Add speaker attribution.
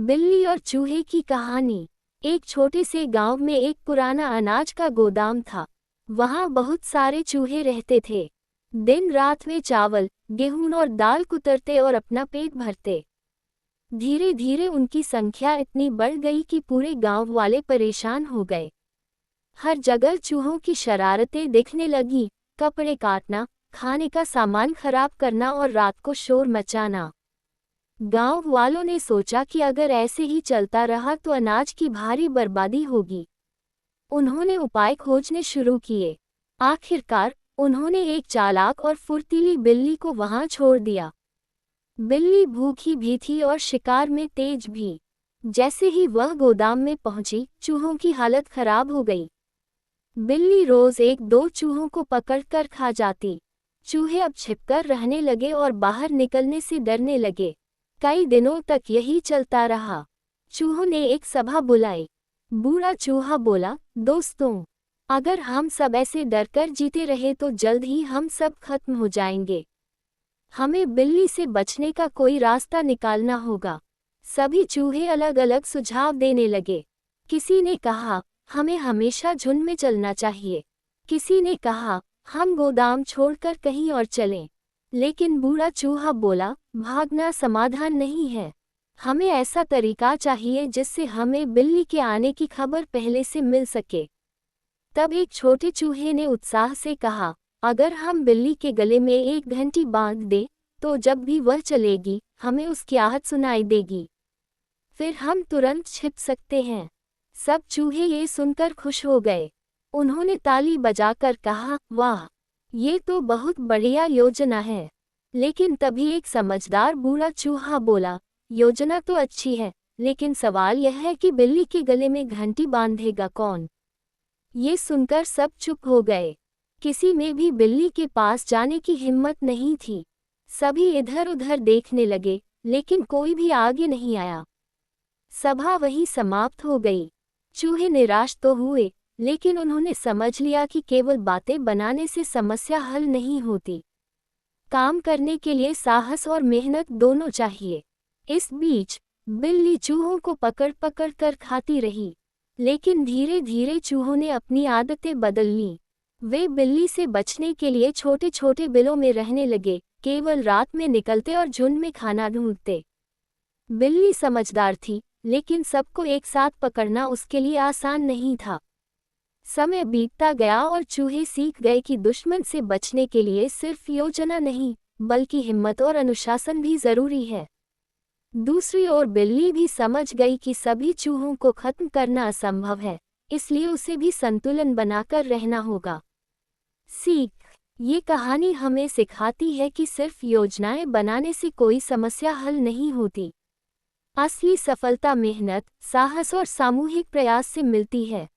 Speaker 1: बिल्ली और चूहे की कहानी। एक छोटे से गांव में एक पुराना अनाज का गोदाम था। वहां बहुत सारे चूहे रहते थे। दिन रात वे चावल, गेहूं और दाल कुतरते और अपना पेट भरते। धीरे धीरे उनकी संख्या इतनी बढ़ गई कि पूरे गांव वाले परेशान हो गए। हर जगह चूहों की शरारतें दिखने लगी, कपड़े काटना, खाने का सामान खराब करना और रात को शोर मचाना। गांव वालों ने सोचा कि अगर ऐसे ही चलता रहा तो अनाज की भारी बर्बादी होगी। उन्होंने उपाय खोजने शुरू किए। आखिरकार उन्होंने एक चालाक और फुर्तीली बिल्ली को वहां छोड़ दिया। बिल्ली भूखी भी थी और शिकार में तेज भी। जैसे ही वह गोदाम में पहुंची, चूहों की हालत खराब हो गई। बिल्ली रोज एक दो चूहों को पकड़कर खा जाती। चूहे अब छिपकर रहने लगे और बाहर निकलने से डरने लगे। कई दिनों तक यही चलता रहा। चूहों ने एक सभा बुलाई। बूढ़ा चूहा बोला, दोस्तों, अगर हम सब ऐसे डरकर जीते रहे तो जल्द ही हम सब खत्म हो जाएंगे। हमें बिल्ली से बचने का कोई रास्ता निकालना होगा। सभी चूहे अलग अलग सुझाव देने लगे। किसी ने कहा, हमें हमेशा झुंड में चलना चाहिए। किसी ने कहा, हम गोदाम छोड़कर कहीं और चलें। लेकिन बूढ़ा चूहा बोला, भागना समाधान नहीं है। हमें ऐसा तरीका चाहिए जिससे हमें बिल्ली के आने की खबर पहले से मिल सके। तब एक छोटे चूहे ने उत्साह से कहा, अगर हम बिल्ली के गले में एक घंटी बांध दें, तो जब भी वह चलेगी, हमें उसकी आहट सुनाई देगी। फिर हम तुरंत छिप सकते हैं। सब चूहे ये सुनकर खुश हो गए। उन्होंने ताली बजाकर कहा, वाह, ये तो बहुत बढ़िया योजना है। लेकिन तभी एक समझदार बूढ़ा चूहा बोला, योजना तो अच्छी है, लेकिन सवाल यह है कि बिल्ली के गले में घंटी बांधेगा कौन? ये सुनकर सब चुप हो गए। किसी में भी बिल्ली के पास जाने की हिम्मत नहीं थी। सभी इधर उधर देखने लगे, लेकिन कोई भी आगे नहीं आया। सभा वहीं समाप्त हो गई। चूहे निराश तो हुए, लेकिन उन्होंने समझ लिया कि केवल बातें बनाने से समस्या हल नहीं होती। काम करने के लिए साहस और मेहनत दोनों चाहिए। इस बीच बिल्ली चूहों को पकड़ पकड़ कर खाती रही, लेकिन धीरे धीरे चूहों ने अपनी आदतें बदल लीं। वे बिल्ली से बचने के लिए छोटे छोटे बिलों में रहने लगे, केवल रात में निकलते और झुंड में खाना ढूंढते। बिल्ली समझदार थी, लेकिन सबको एक साथ पकड़ना उसके लिए आसान नहीं था। समय बीतता गया और चूहे सीख गए कि दुश्मन से बचने के लिए सिर्फ योजना नहीं, बल्कि हिम्मत और अनुशासन भी जरूरी है। दूसरी ओर बिल्ली भी समझ गई कि सभी चूहों को खत्म करना असंभव है, इसलिए उसे भी संतुलन बनाकर रहना होगा। सीख: ये कहानी हमें सिखाती है कि सिर्फ योजनाएं बनाने से कोई समस्या हल नहीं होती। असली सफलता मेहनत, साहस और सामूहिक प्रयास से मिलती है।